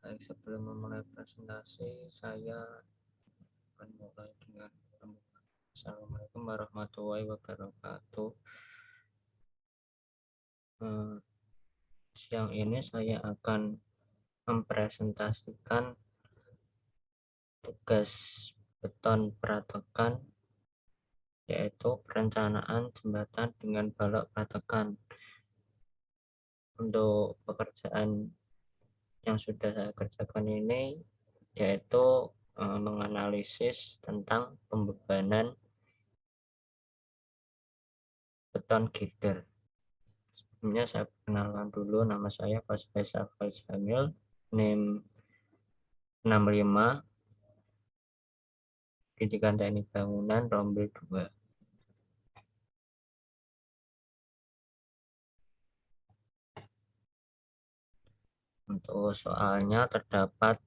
Baik, sebelum memulai presentasi, saya akan mulai dengan pembukaan. Assalamualaikum warahmatullahi wabarakatuh. Eh, Siang ini saya akan mempresentasikan tugas beton pratekan, yaitu perencanaan jembatan dengan balok pratekan. Untuk pekerjaan yang sudah saya kerjakan ini yaitu menganalisis tentang pembebanan beton girder. Sebelumnya saya perkenalkan dulu, nama saya Faisal Jamil, NIM 65, Pendidikan Teknik Bangunan, Rombel 2. Untuk soalnya terdapat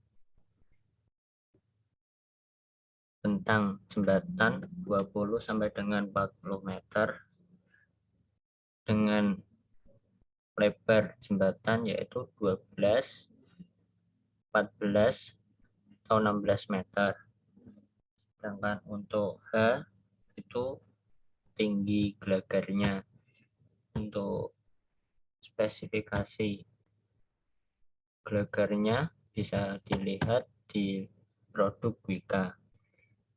tentang jembatan 20 sampai dengan 40 meter dengan lebar jembatan yaitu 12, 14 atau 16 meter. Sedangkan untuk H itu tinggi gelagarnya. Untuk spesifikasi gelagarnya bisa dilihat di produk Wika.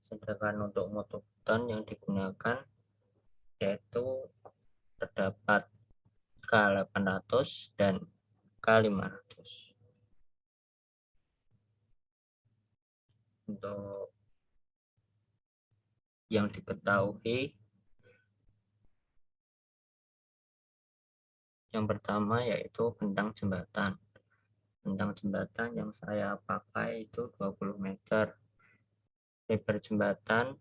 Sedangkan untuk mutu beton yang digunakan yaitu terdapat K800 dan K500. Untuk yang diketahui, yang pertama yaitu bentang jembatan. Bentang jembatan yang saya pakai itu 20 meter. Lebar jembatan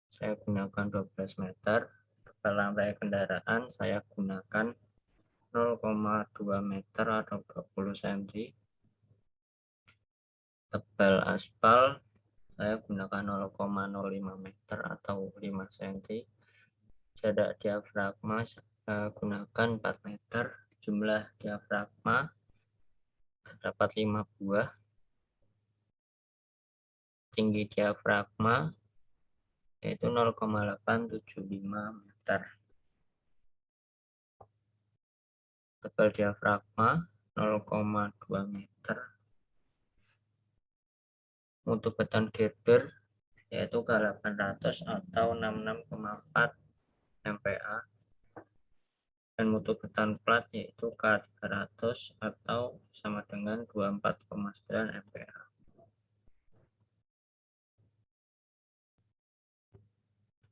saya gunakan 12 meter. Tebal lantai kendaraan saya gunakan 0,2 meter atau 20 cm. Tebal aspal saya gunakan 0,05 meter atau 5 cm. Jarak diafragma saya gunakan 4 meter. Jumlah diafragma terdapat 5 buah. Tinggi diafragma yaitu 0,875 meter. Tebal diafragma 0,2 meter. Mutu beton girder yaitu K800 atau 66,4 MPa, dan mutu beton plat yaitu K300 atau sama dengan 24,9 MPa.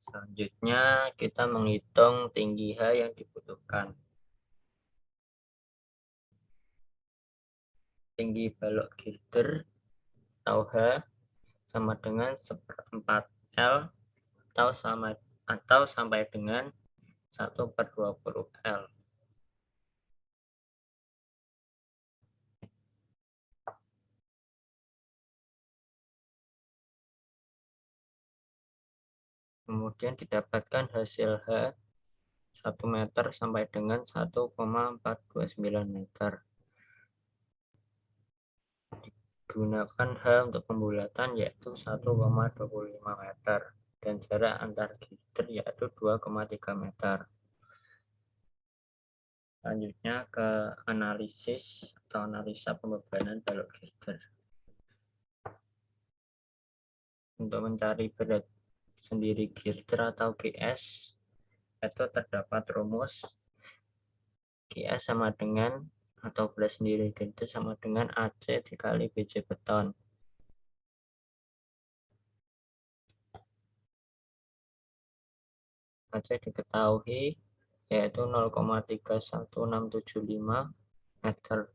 Selanjutnya kita menghitung tinggi H yang dibutuhkan. Tinggi balok girder atau H sama dengan 1/4 L atau sampai dengan 1/20 L. Kemudian didapatkan hasil H 1 meter sampai dengan 1,429 meter. Digunakan H untuk pembulatan yaitu 1,25 meter dan jarak antar girder yaitu 2,3 meter. Selanjutnya ke analisis atau analisa pembebanan balok girder. Untuk mencari berat sendiri girder atau GS itu terdapat rumus GS sama dengan atau berat sendiri girder sama dengan AC dikali BJ beton. AC diketahui yaitu 0,31675 meter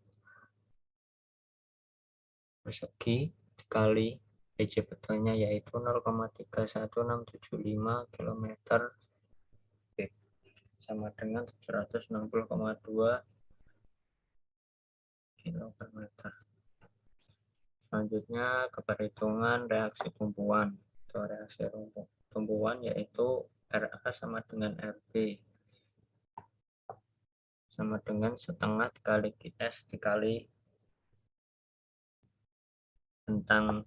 persegi dikali BJ betonnya yaitu 0,31675 km sama dengan 760,2 kg per meter. Selanjutnya ke perhitungan reaksi tumpuan. Reaksi tumpuan yaitu RA sama dengan RB sama dengan setengah dikali GS dikali bentang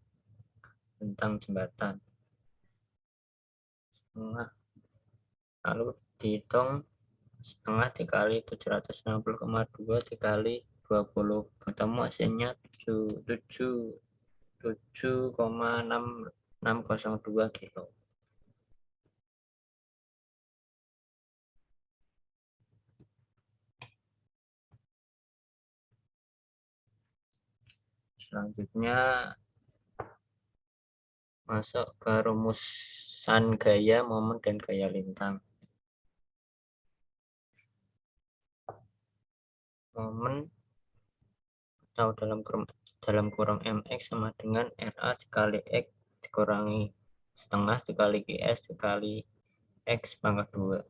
jembatan setengah, lalu dihitung setengah dikali 760,2 dikali 20, ketemu hasilnya 7,6602 kilo. Selanjutnya masuk ke rumusan gaya, momen, dan gaya lintang. Momen atau dalam kurung mx sama dengan RA dikali X dikurangi setengah dikali GS dikali X pangkat 2.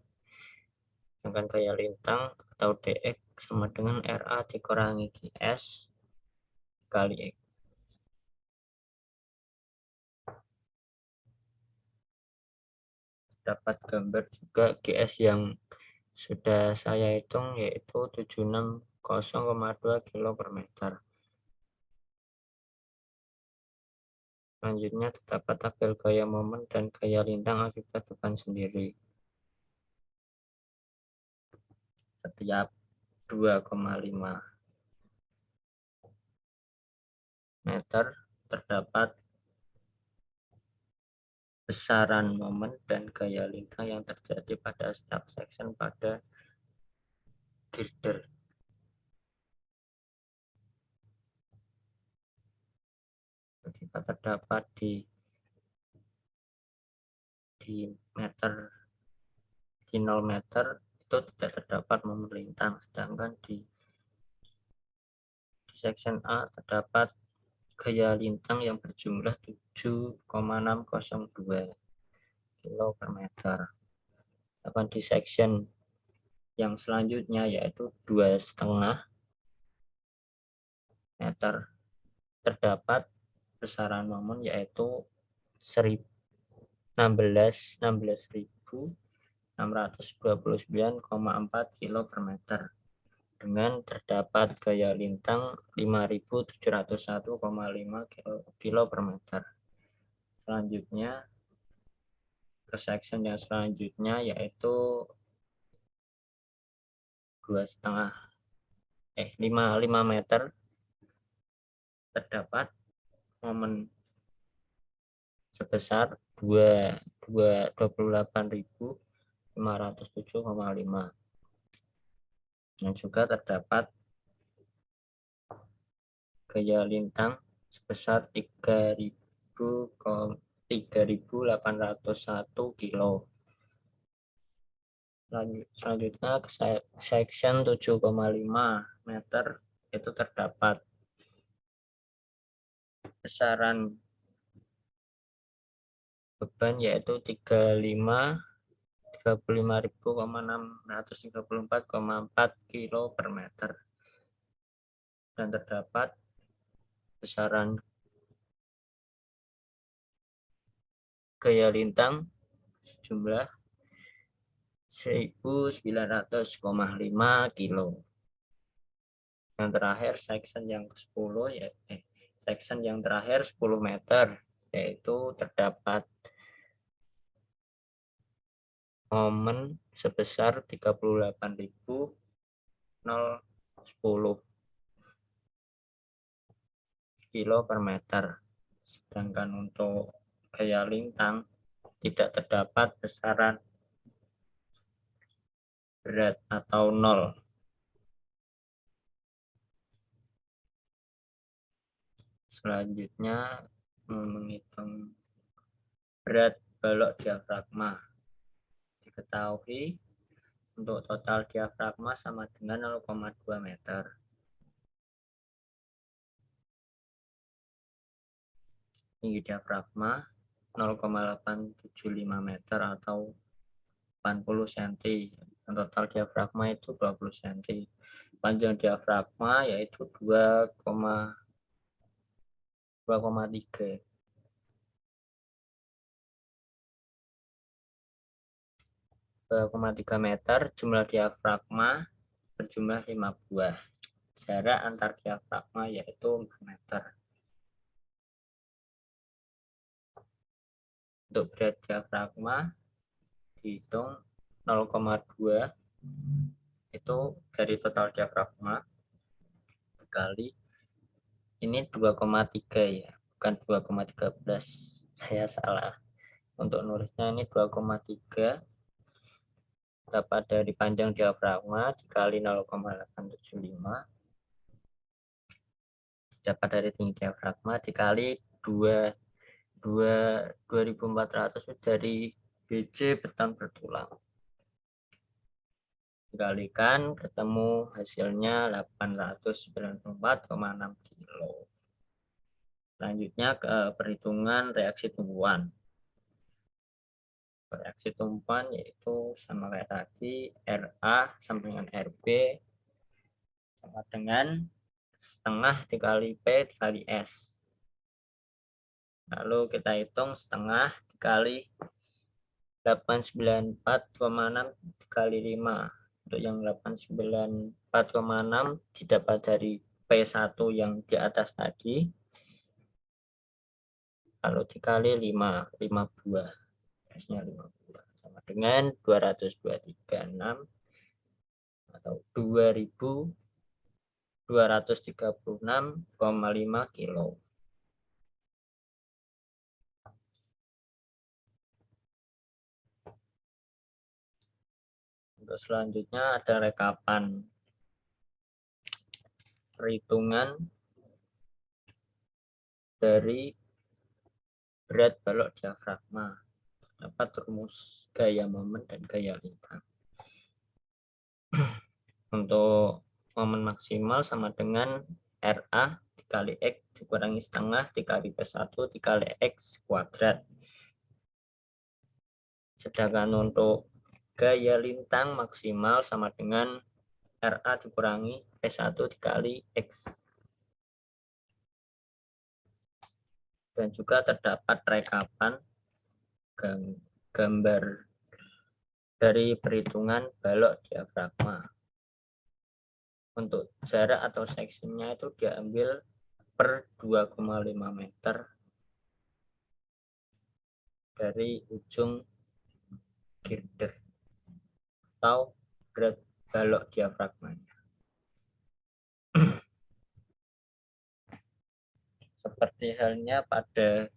Sedangkan gaya lintang atau DX sama dengan RA dikurangi GS dikali X. Dapat gambar juga GS yang sudah saya hitung, yaitu 760,2 kilo per meter. Selanjutnya terdapat tabel gaya momen dan gaya lintang akibat beban sendiri. Setiap 2,5 meter terdapat besaran momen dan gaya lintang yang terjadi pada setiap section pada girder. Jika terdapat di meter di 0 meter itu tidak terdapat momen lintang, sedangkan di section A terdapat gaya lintang yang berjumlah 7,602 kilo per meter. Sedangkan di section yang selanjutnya yaitu 2,5 meter terdapat besaran momen yaitu 16.629,4 kilo per meter dengan terdapat gaya lintang 5.701,5 kilo per meter. Selanjutnya ke section yang selanjutnya yaitu 5 meter terdapat momen sebesar 28.507,5 dan juga terdapat gaya lintang sebesar 3.801 kilo. Selanjutnya ke section 7,5 meter itu terdapat besaran beban yaitu 35.634,4 kilo per meter dan terdapat besaran gaya lintang sejumlah 1.900,5 kilo. Yang terakhir section yang ke-10 section yang terakhir 10 meter yaitu terdapat momen sebesar 38.010 kilo per meter. Sedangkan untuk gaya lintang tidak terdapat besaran berat atau 0. Selanjutnya menghitung berat balok diafragma. Diketahui untuk total diafragma sama dengan 0,2 meter. Tinggi diafragma 0,875 meter atau 80 cm. Dan total diafragma itu 20 cm. Panjang diafragma yaitu 2,3 meter. Jumlah diafragma berjumlah 5 buah. Jarak antar diafragma yaitu 4 meter. Untuk berat diafragma dihitung 0,2 itu dari total diafragma dikali ini 2,3 ya, bukan 2,13. Saya salah. Untuk nulisnya ini 2,3 dapat dari panjang diafragma dikali 0,875 dapat dari tinggi diafragma dikali 2400 dari BC beton bertulang. Dikalikan ketemu hasilnya 894,6 kilo. Selanjutnya ke perhitungan reaksi tumbuhan. Reaksi tumpuan yaitu sama kayak tadi, RA sama dengan RB sama dengan setengah dikali P dikali S. Lalu kita hitung setengah dikali 894,6 dikali 5. Untuk yang 894,6 didapat dari P1 yang di atas tadi. Lalu dikali 5 buah. S-nya 5 buah. Sama dengan 236 atau 2236,5 kilo. Untuk selanjutnya ada rekapan perhitungan dari berat balok diafragma. Dapat rumus gaya momen dan gaya lintang. Untuk momen maksimal sama dengan RA dikali X dikurangi setengah dikali P1 dikali X kuadrat. Sedangkan untuk gaya lintang maksimal sama dengan RA dikurangi P1 dikali X. Dan juga terdapat rekapan gambar dari perhitungan balok diafragma. Untuk jarak atau seksinya itu diambil per 2,5 meter dari ujung girder atau berat balok diafragmanya. Seperti halnya pada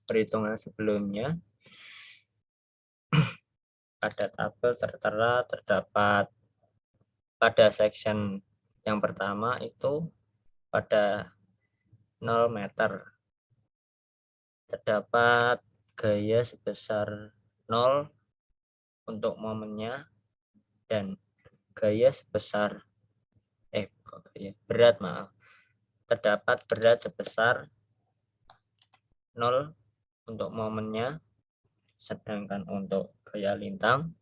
perhitungan sebelumnya, pada tabel tertera terdapat pada section yang pertama itu pada 0 meter terdapat gaya sebesar 0 untuk momennya dan gaya sebesar berat terdapat berat sebesar 0 untuk momennya, sedangkan untuk gaya lintang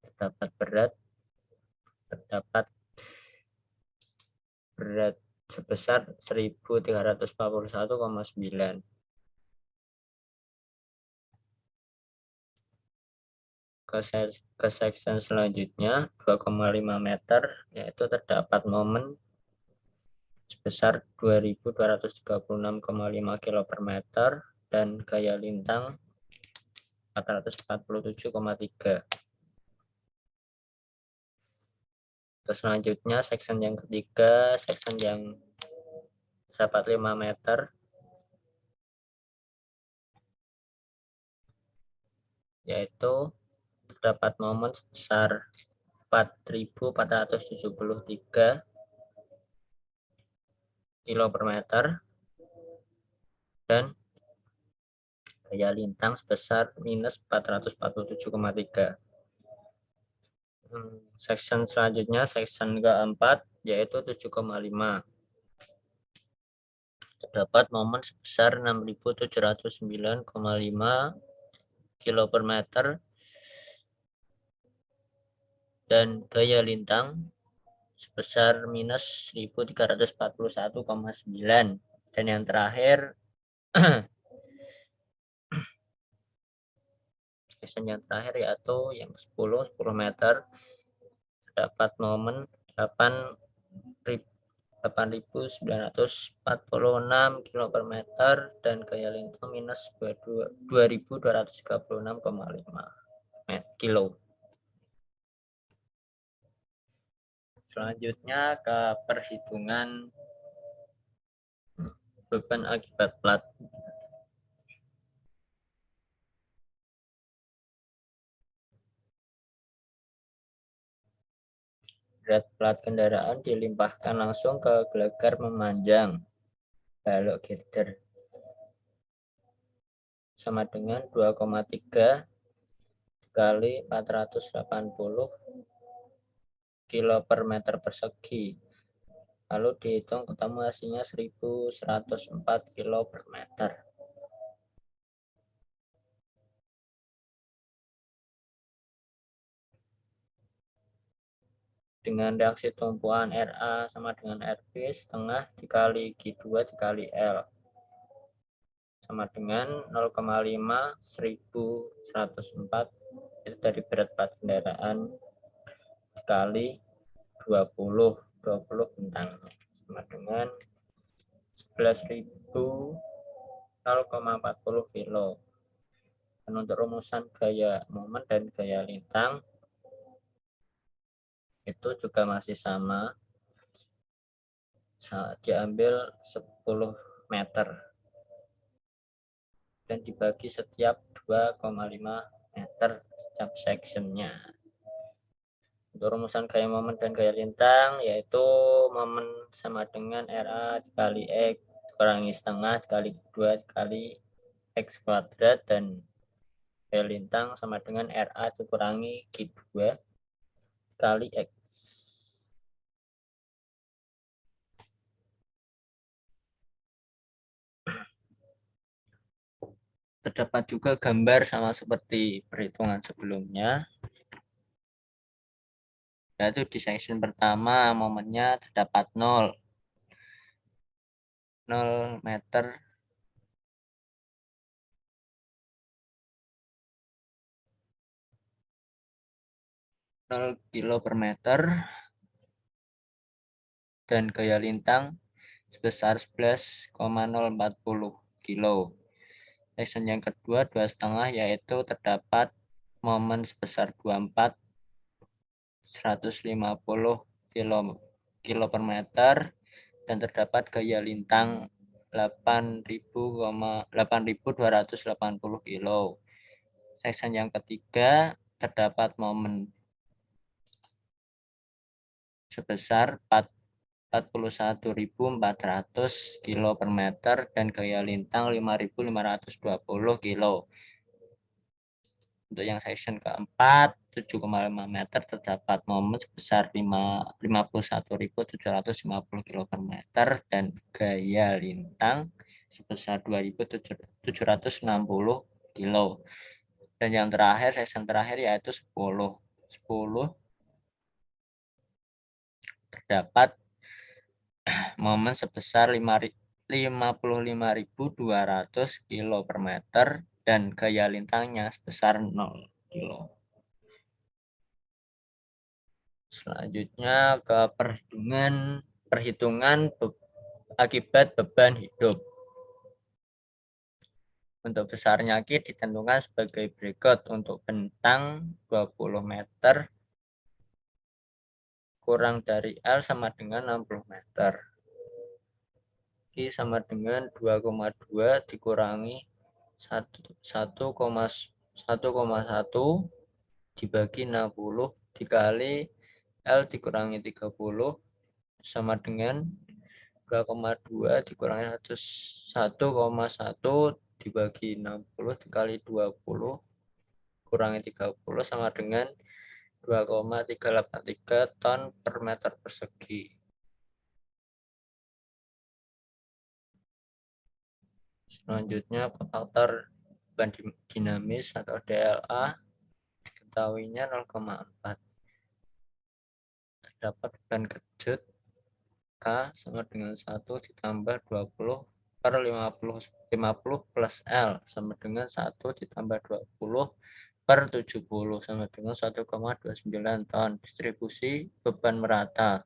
terdapat berat sebesar 1341,9. Ke section selanjutnya 2,5 meter yaitu terdapat momen sebesar 2236,5 kilo per meter dan gaya lintang 447,3. Terus selanjutnya section yang ketiga, section yang terdapat 5 meter yaitu terdapat momen sebesar 4.473 kilo per meter dan gaya lintang sebesar minus 447,3. Section selanjutnya section keempat yaitu 7,5. Terdapat momen sebesar 6.709,5 kilo per meter dan gaya lintang sebesar minus 1.341,9. Dan yang terakhir section yang terakhir yaitu yang 10 meter terdapat momen 8.946 kilo per meter dan gaya lintang minus 2.236,5 kilo. Selanjutnya ke perhitungan beban akibat plat. Berat plat kendaraan dilimpahkan langsung ke gelegar memanjang balok girder sama dengan 2,3 kali 480 kilo per meter persegi. Lalu dihitung ketemu hasilnya 1.104 kilo per meter. Dengan reaksi tumpuan RA sama dengan RB setengah dikali Q2 dikali L sama dengan 0,5 1.104 itu dari berat plat kendaraan dikali 20 bentangnya sama dengan 11.000 kilo. Dan untuk rumusan gaya momen dan gaya lintang itu juga masih sama, diambil 10 meter dan dibagi setiap 2,5 meter setiap sectionnya. Untuk rumusan gaya momen dan gaya lintang yaitu momen sama dengan RA dikali X dikurangi setengah dikali 2 dikali X kuadrat dan gaya lintang sama dengan RA dikurangi Q2 kali X. Terdapat juga gambar sama seperti perhitungan sebelumnya, yaitu di section pertama momennya terdapat 0 meter kilo per meter dan gaya lintang sebesar 11,040 kilo. Section yang kedua 2,5 yaitu terdapat momen sebesar 24 150 kilo per meter dan terdapat gaya lintang 8.280 kilo. Section yang ketiga terdapat momen sebesar 41.400 kilo per meter dan gaya lintang 5.520 kilo. Untuk yang section keempat 7,5 meter terdapat momen sebesar 51.750 kilo per meter dan gaya lintang sebesar 2.760 kilo. Dan yang terakhir, section terakhir yaitu 10 terdapat momen sebesar 55.200 kilo per meter dan gaya lintangnya sebesar 0 kilo. Selanjutnya ke perhitungan akibat beban hidup. Untuk besarnya Q ditentukan sebagai berikut. Untuk bentang 20 meter kurang dari L sama dengan 60 meter. Q sama dengan 2,2 dikurangi 1,1 dibagi 60 dikali L dikurangi 30 sama dengan 2,2 dikurangi 1,1 dibagi 60 dikali 20 kurangi 30 sama dengan 2,383 ton per meter persegi. Selanjutnya faktor beban dinamis atau DLA diketahuinya 0,4. Terdapat beban kejut K sama dengan 1 ditambah 20 per 50 plus L sama dengan 1 ditambah 20 per 70 sama dengan 1,29 ton. Distribusi beban merata.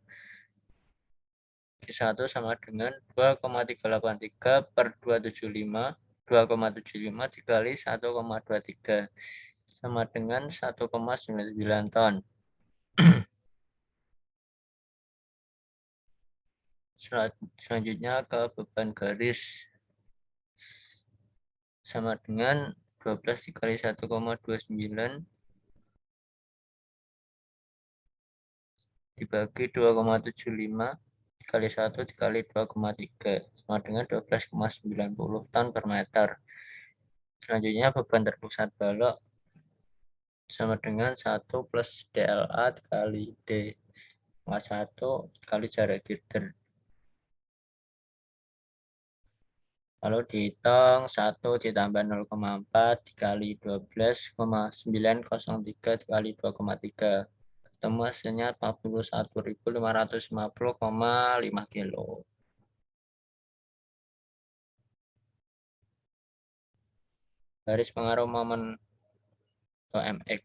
Q1 sama dengan 2,383 per 2,75 dikali 1,23 sama dengan 1,99 ton. Selanjutnya ke beban garis sama dengan 12 dikali 1,29 dibagi 2,75 dikali 1 dikali 2,3 sama dengan 12,90 ton per meter. Selanjutnya beban terpusat balok sama dengan 1 plus DLA dikali D pangkat 1 dikali jarak girder. Lalu dihitung 1 ditambah 0,4 dikali 12,903 dikali 2,3. Ketemu hasilnya 41.550,5 kilo. Garis pengaruh momen atau MX.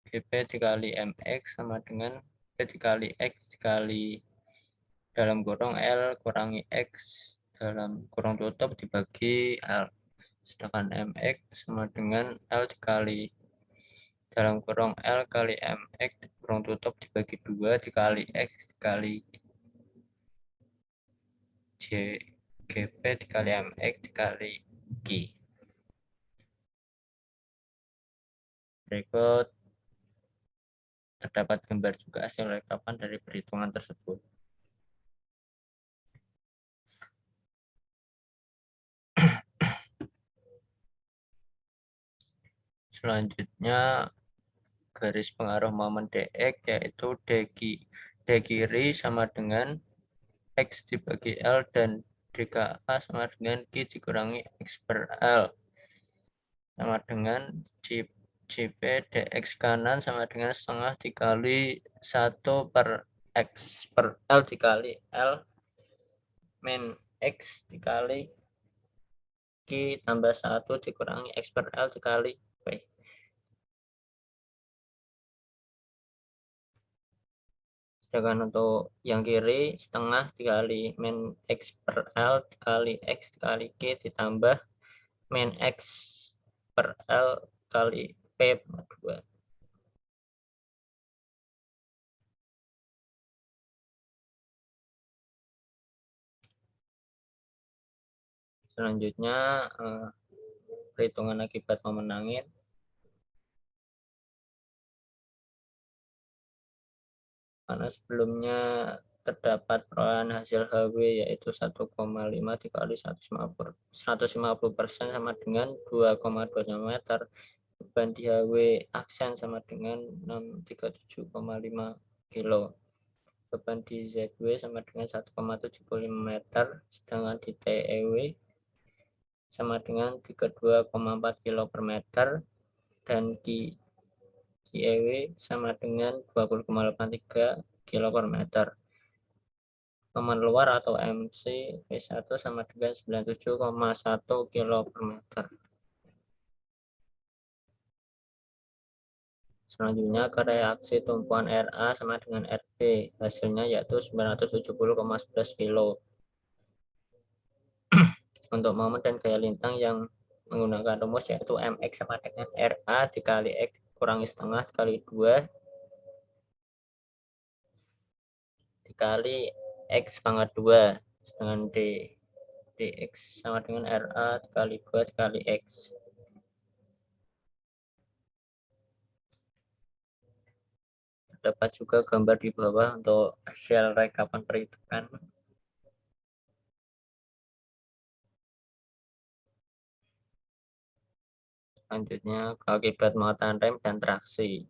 GP dikali MX sama dengan P dikali X dikali dalam kurung L kurangi X dalam kurung tutup dibagi L. Sedangkan MX sama dengan L dikali dalam kurung L kali MX kurung tutup dibagi 2 dikali X dikali J GP dikali MX dikali Q. Berikut terdapat gambar juga hasil rekapan dari perhitungan tersebut. Selanjutnya garis pengaruh momen DX yaitu D kiri sama dengan X dibagi L dan DKA sama dengan Q dikurangi X per L sama dengan JP DX kanan sama dengan setengah dikali 1 per X per L dikali L min X dikali Q tambah 1 dikurangi X per L dikali P. Sedangkan untuk yang kiri setengah dikali min X per L dikali X dikali Q ditambah min X per L kali P per 2. Selanjutnya perhitungan akibat momen angin. Karena sebelumnya terdapat perolehan hasil HW yaitu 1,5 dikali 150% sama dengan 2,25 meter. Beban di HW aksen sama dengan 637,5 kilo. Beban di ZW sama dengan 1,75 meter, sedangkan di TEW sama dengan 32,4 kilo per meter, dan di IEW sama dengan 20,83 kilo per meter. Momen luar atau MC V1 sama dengan 97,1 kilo per meter. Selanjutnya ke reaksi tumpuan RA sama dengan RB. Hasilnya yaitu 970,11 kilo. Untuk momen dan gaya lintang yang menggunakan rumus yaitu MX sama dengan RA dikali X kurangi setengah dikali 2 dikali X pangkat 2 dengan D. DX sama dengan RA dikali 2 dikali X. Terdapat juga gambar di bawah untuk hasil rekapan perhitungan. Selanjutnya akibat muatan rem dan traksi.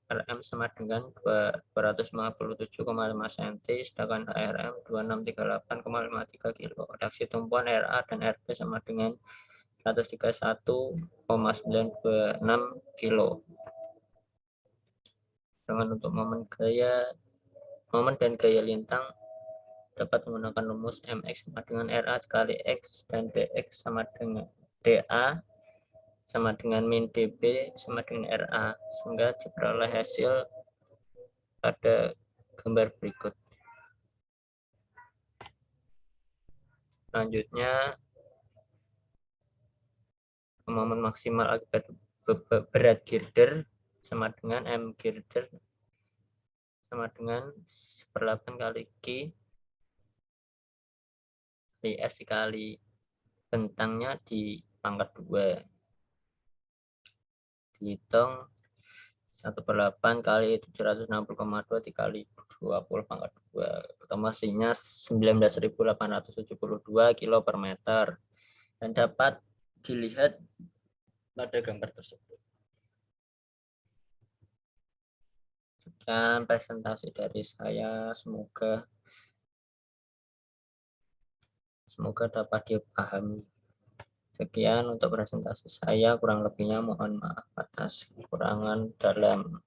RM sama dengan 257,5 cm, sedangkan HRM 2638,53 kg. Reaksi tumpuan RA dan RB sama dengan 131,926 kg. Dengan untuk momen dan gaya lintang dapat menggunakan rumus MX sama dengan RA dikali X dan DX sama dengan DA sama dengan min DB sama dengan RA, sehingga diperoleh hasil pada gambar berikut. Selanjutnya, momen maksimal akibat berat girder sama dengan M girder sama dengan 1/8 kali Q kali S dikali bentangnya di pangkat 2. Dihitung 1/8 kali 760,2 dikali 20 pangkat 2. Otomasinya 19.872 kilo per meter. Dan dapat dilihat pada gambar tersebut. Sekian presentasi dari saya, semoga dapat dipahami. Sekian untuk presentasi saya, kurang lebihnya mohon maaf atas kekurangan dalam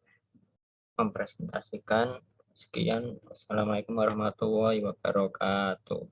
mempresentasikan. Sekian, wassalamualaikum warahmatullahi wabarakatuh.